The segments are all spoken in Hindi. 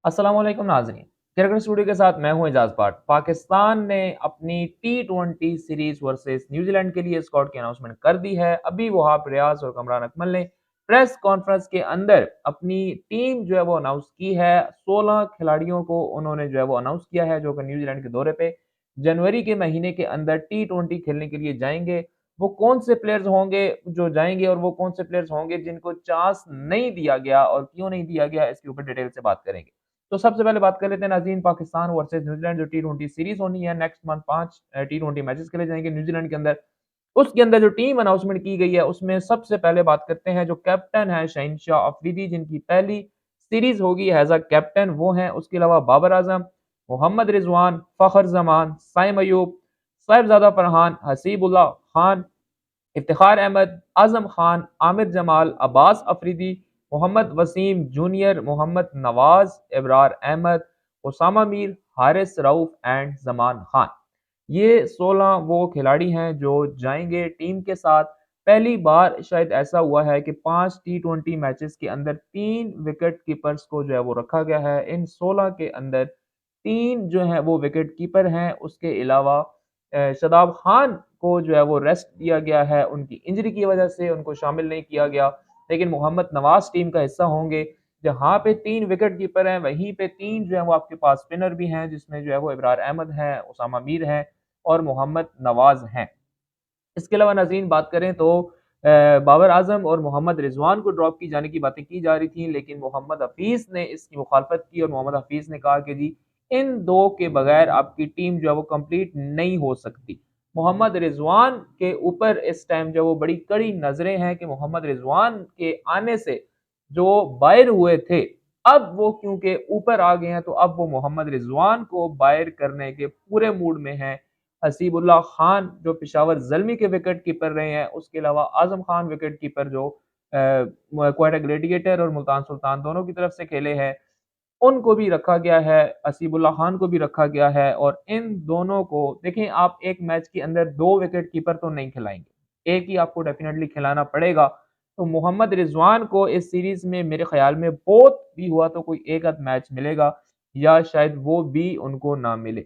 अस्सलाम वालेकुम नाज़रीन। क्रिकेट स्टूडियो के साथ मैं हूं एजाज पाठ। पाकिस्तान ने अपनी टी20 सीरीज वर्सेस न्यूजीलैंड के लिए स्क्वाड की अनाउंसमेंट कर दी है। अभी वहाब रियाज और कमरान अकमल ने प्रेस कॉन्फ्रेंस के अंदर अपनी टीम जो है वो अनाउंस की है। 16 खिलाड़ियों को उन्होंने जो है वो अनाउंस किया है जो कि न्यूजीलैंड के दौरे पे जनवरी के महीने के अंदर टी20 खेलने के लिए जाएंगे। वो कौन से प्लेयर्स होंगे जो जाएंगे और वो कौन से प्लेयर्स होंगे जिनको चांस नहीं दिया गया और क्यों नहीं दिया गया, इसके ऊपर डिटेल से बात करेंगे। तो सबसे पहले बात कर लेते हैं नाज़रीन, पाकिस्तान वर्सेस न्यूजीलैंड जो टी20 सीरीज होनी है नेक्स्ट मंथ 5 टी20 मैचेस खेले जाएंगे न्यूजीलैंड के अंदर। उसके अंदर जो टीम अनाउंसमेंट की गई है उसमें सबसे पहले बात करते हैं जो कैप्टन है शहनशाह अफरीदी, जिनकी पहली सीरीज होगी एज अ कैप्टन, वो हैं। उसके अलावा बाबर आजम, मोहम्मद रिजवान, फखर जमान, साइम अयूब, साहिबजादा फरहान, हसीबुल्लाह खान, इफ्तिखार अहमद, आजम खान, आमिर जमाल, अब्बास अफरीदी, मोहम्मद वसीम जूनियर, मोहम्मद नवाज, इबरार अहमद, उसामा मीर, हारिस रऊफ एंड जमान खान। ये 16 वो खिलाड़ी हैं जो जाएंगे टीम के साथ। पहली बार शायद ऐसा हुआ है कि 5 टी20 मैचेस के अंदर 3 विकेट कीपर्स को जो है वो रखा गया है। इन 16 के अंदर 3 जो है वो विकेट कीपर हैं। उसके अलावा शादाब खान को जो है वो रेस्ट दिया गया है, उनकी इंजरी की वजह से उनको शामिल नहीं किया गया। लेकिन मोहम्मद नवाज टीम का हिस्सा होंगे। जहाँ पे 3 विकेट कीपर हैं वहीं पे 3 जो है वो आपके पास स्पिनर भी हैं, जिसमें जो है वो इब्रार अहमद है, उसामा मीर है और मोहम्मद नवाज हैं। इसके अलावा नाज़रीन बात करें तो बाबर आजम और मोहम्मद रिजवान को ड्रॉप की जाने की बातें की जा रही थी, लेकिन मोहम्मद हफीज ने इसकी मुखालफत की और मोहम्मद हफीज ने कहा कि जी इन दो के बगैर आपकी टीम जो है वो कंप्लीट नहीं हो सकती। मोहम्मद रिजवान के ऊपर इस टाइम जो है वो बड़ी कड़ी नजरें हैं कि मोहम्मद रिजवान के आने से जो बाहर हुए थे, अब वो क्योंकि ऊपर आ गए हैं तो अब वो मोहम्मद रिजवान को बाहर करने के पूरे मूड में हैं। हसीबुल्लाह खान जो पेशावर ज़ल्मी के विकेट कीपर रहे हैं, उसके अलावा आजम खान विकेट कीपर जो क्वाटा ग्लेडिएटर और मुल्तान सुल्तान दोनों की तरफ से खेले हैं, उनको भी रखा गया है। हसीबुल्लाह खान को भी रखा गया है और इन दोनों को देखें, आप एक मैच के अंदर 2 विकेट कीपर तो नहीं खिलाएंगे, एक ही आपको डेफिनेटली खिलाना पड़ेगा। तो मोहम्मद रिजवान को इस सीरीज में मेरे ख्याल में बहुत भी हुआ तो कोई एक आध मैच मिलेगा या शायद वो भी उनको ना मिले।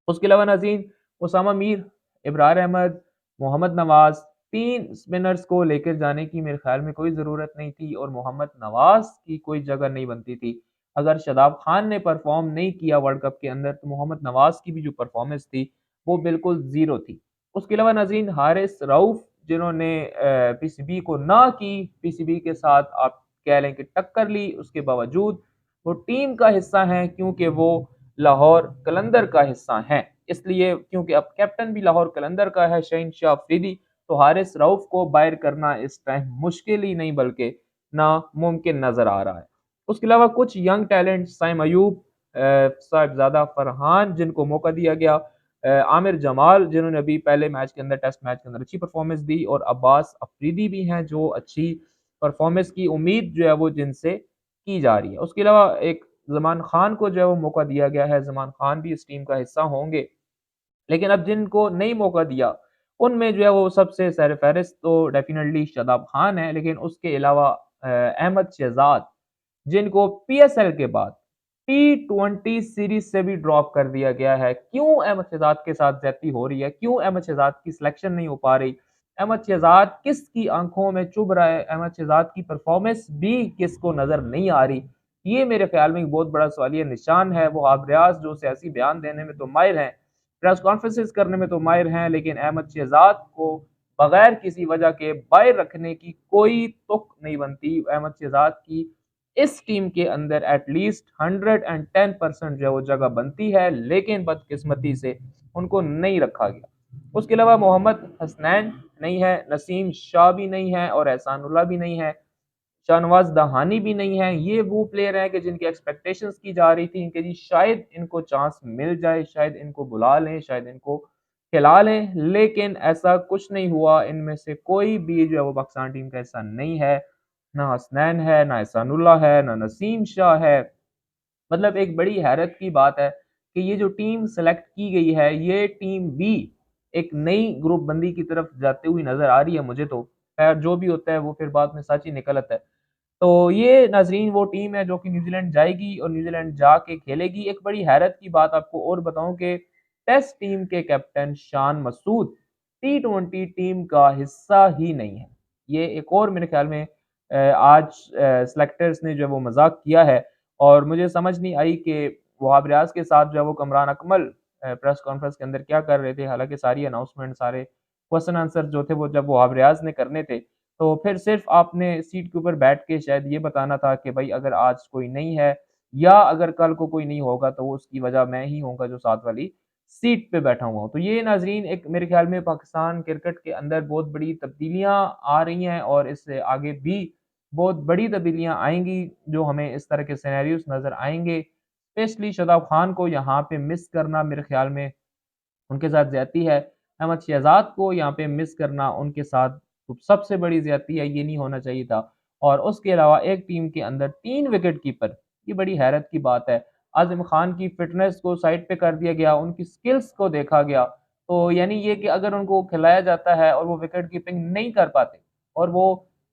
उसके अलावा नाज़रीन उसामा मीर, इब्रार अहमद, मोहम्मद नवाज, 3 स्पिनर्स को लेकर जाने की मेरे ख्याल में कोई ज़रूरत नहीं थी और मोहम्मद नवाज की कोई जगह नहीं बनती थी। अगर शादाब खान ने परफॉर्म नहीं किया वर्ल्ड कप के अंदर तो मोहम्मद नवाज की भी जो परफॉर्मेंस थी वो बिल्कुल ज़ीरो थी। उसके अलावा नाज़रीन हारिस रऊफ, जिन्होंने पीसीबी को ना की, पीसीबी के साथ आप कह लें कि टक्कर ली, उसके बावजूद वो टीम का हिस्सा हैं क्योंकि वो लाहौर कलंदर का हिस्सा हैं। इसलिए क्योंकि अब कैप्टन भी लाहौर कलंदर का है शहनशाह अफरीदी, तो हारिस रऊफ को बाहर करना इस टाइम मुश्किल ही नहीं बल्कि नामुमकिन नजर आ रहा है। उसके अलावा कुछ यंग टैलेंट साइम अयूब, साहिबजादा फरहान जिनको मौका दिया गया, आमिर जमाल जिन्होंने अभी पहले मैच के अंदर टेस्ट मैच के अंदर अच्छी परफॉर्मेंस दी और अब्बास अफरीदी भी हैं जो अच्छी परफॉर्मेंस की उम्मीद जो है वो जिनसे की जा रही है। उसके अलावा एक ज़मान खान को जो है वो मौका दिया गया है, ज़मान खान भी इस टीम का हिस्सा होंगे। लेकिन अब जिनको नहीं मौका दिया, उनमें जो है वो सबसे सरफ़हरिस्त तो डेफ़िनेटली शादाब खान है, लेकिन उसके अलावा अहमद शहज़ाद, जिनको पीएसएल के बाद टी20 सीरीज़ से भी ड्रॉप कर दिया गया है। क्यों अहमद शहज़ाद के साथ ज़्यादती हो रही है? क्यों अहमद शहज़ाद की सिलेक्शन नहीं हो पा रही? अहमद शहज़ाद किसकी आँखों में चुभ रहा है? अहमद शहज़ाद की परफ़ॉर्मेंस भी किसको नज़र नहीं आ रही? ये मेरे ख़्याल में एक बहुत बड़ा सवालिया निशान है। वो रियाज़ जो सियासी बयान देने में तो माहिर हैं, प्रेस कॉन्फ्रेंसेस करने में तो माहिर हैं, लेकिन अहमद शहज़ाद को बगैर किसी वजह के बाहर रखने की कोई तुक नहीं बनती। अहमद शहज़ाद की इस टीम के अंदर एटलीस्ट 110% जो है वो जगह बनती है, लेकिन बदकिस्मती से उनको नहीं रखा गया। उसके अलावा मोहम्मद हसनैन नहीं है, नसीम शाह भी नहीं है और एहसानुल्लाह भी नहीं है, शाहनवाज दहानी भी नहीं है। ये वो प्लेयर हैं कि जिनकी एक्सपेक्टेशंस की जा रही थी कि जी शायद इनको चांस मिल जाए, शायद इनको बुला लें, शायद इनको खिला लें, लेकिन ऐसा कुछ नहीं हुआ। इनमें से कोई भी जो है वो पाकिस्तान टीम का हिस्सा नहीं है। ना हसनैन है, ना एहसानुल्लाह है, ना नसीम शाह है। मतलब एक बड़ी हैरत की बात है कि ये जो टीम सेलेक्ट की गई है, ये टीम भी एक नई ग्रुप बंदी की तरफ जाते हुई नजर आ रही है मुझे तो। खैर जो भी होता है वो फिर बाद में सच ही निकल आता है। तो ये नाज़रीन वो टीम है जो कि न्यूज़ीलैंड जाएगी और न्यूज़ीलैंड जाके खेलेगी। एक बड़ी हैरत की बात आपको और बताऊँ कि टेस्ट टीम के कैप्टन शान मसूद टी20 टीम का हिस्सा ही नहीं है। ये एक और मेरे ख़्याल में आज सेलेक्टर्स ने जो है वो मज़ाक किया है और मुझे समझ नहीं आई कि वहाब रियाज़ के साथ जो है वो कमरान अकमल प्रेस कॉन्फ्रेंस के अंदर क्या कर रहे थे। हालाँकि सारी अनाउंसमेंट, सारे क्वेश्चन आंसर जो थे वो जब वहाब रियाज़ ने करने थे, तो फिर सिर्फ़ आपने सीट के ऊपर बैठ के शायद ये बताना था कि भई अगर आज कोई नहीं है या अगर कल को कोई नहीं होगा तो वो उसकी वजह मैं ही होऊँगा जो साथ वाली सीट पे बैठा हुआ हूँ। तो ये नाज़रीन एक मेरे ख़्याल में पाकिस्तान क्रिकेट के अंदर बहुत बड़ी तब्दीलियाँ आ रही हैं और इससे आगे भी बहुत बड़ी तब्दीलियाँ आएँगी, जो हमें इस तरह के सिनेरियोज़ नज़र आएँगे। स्पेशली शादाब खान को यहाँ पे मिस करना मेरे ख़्याल में उनके साथ ज़्यादती है। अहमद शहज़ाद को यहाँ पे मिस करना उनके साथ तो सबसे बड़ी ज़्यादती है, ये नहीं होना चाहिए था। और उसके अलावा एक टीम के अंदर 3 विकेट कीपर, ये बड़ी हैरत की बात है। आज़म खान की फ़िटनेस को साइड पे कर दिया गया, उनकी स्किल्स को देखा गया। तो यानी ये कि अगर उनको खिलाया जाता है और वो विकेट कीपिंग नहीं कर पाते और वो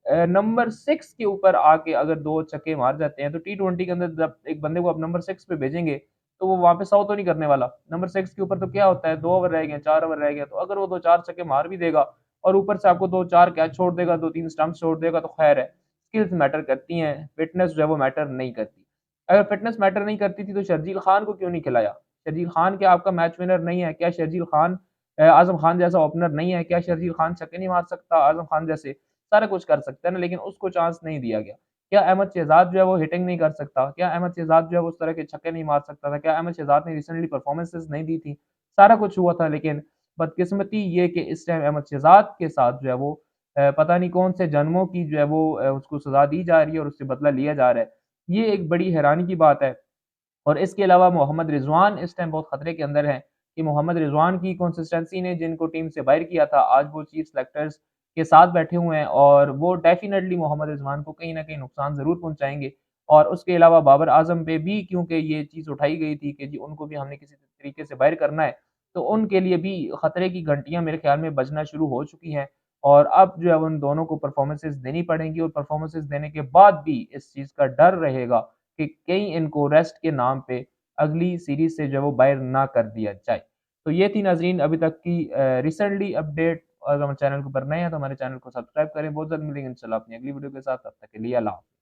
नंबर 6 के ऊपर आके अगर 2 छक्के मार जाते हैं, तो टी20 के अंदर जब एक बंदे को आप नंबर 6 पे भेजेंगे, तो वो वहाँ पे 100 तो नहीं करने वाला। नंबर 6 के ऊपर तो क्या होता है 2 ओवर रह गए, 4 ओवर रह गए, तो अगर वो 2-4 छक्के मार भी देगा और ऊपर से आपको 2-4 कैच छोड़ देगा, 2-3 स्टंप्स छोड़ देगा तो ख़ैर है। स्किल्स मैटर करती हैं, फिटनेस जो है वो मैटर नहीं करती। अगर फिटनेस मैटर नहीं करती थी तो शर्जील खान को क्यों नहीं खिलाया? शर्जील खान क्या आपका मैच विनर नहीं है? क्या शर्जील खान आज़म खान जैसा ओपनर नहीं है? क्या शर्जील खान छक्के नहीं मार सकता आज़म खान जैसे? सारा कुछ कर सकता है ना, लेकिन उसको चांस नहीं दिया गया। क्या अहमद शहज़ाद जो है वो हिटिंग नहीं कर सकता? क्या अहमद शहज़ाद जो है वो उस तरह के छक्के नहीं मार सकता था? क्या अहमद शहज़ाद ने रिसेंटली परफॉर्मेंसेज़ नहीं दी थी? सारा कुछ हुआ था, लेकिन बदकिस्मती ये कि इस टाइम अहमद शहज़ाद के साथ जो है वो पता नहीं कौन से जन्मों की जो है वो उसको सज़ा दी जा रही है और उससे बदला लिया जा रहा है। ये एक बड़ी हैरानी की बात है। और इसके अलावा मोहम्मद रिज़वान इस टाइम बहुत खतरे के अंदर हैं कि मोहम्मद रिज़वान की कंसिस्टेंसी ने जिनको टीम से बाहर किया था, आज वो चीफ सेलेक्टर्स के साथ बैठे हुए हैं और वो डेफ़िनेटली मोहम्मद रिज़वान को कहीं न कहीं नुकसान ज़रूर पहुँचाएँगे। और उसके अलावा बाबर आज़म पे भी क्योंकि ये चीज़ उठाई गई थी कि जी उनको भी हमने किसी तरीके से बाहर करना है, तो उनके लिए भी खतरे की घंटियाँ मेरे ख़्याल में बजना शुरू हो चुकी हैं। और अब जो है उन दोनों को परफ़ॉर्मेंसेज़ देनी पड़ेंगी और परफ़ॉर्मेंसेज़ देने के बाद भी इस चीज़ का डर रहेगा कि कहीं इनको रेस्ट के नाम पे अगली सीरीज़ से जो है वो बाहर ना कर दिया जाए। तो ये थी नाज़रीन अभी तक की रिसेंटली अपडेट। अगर हमारे चैनल के ऊपर नए हैं तो हमारे चैनल को सब्सक्राइब करें। बहुत जल्द मिलेंगे इंशाल्लाह अपनी अगली वीडियो के साथ। तब तक के लिए अल्लाह हाफ़िज़।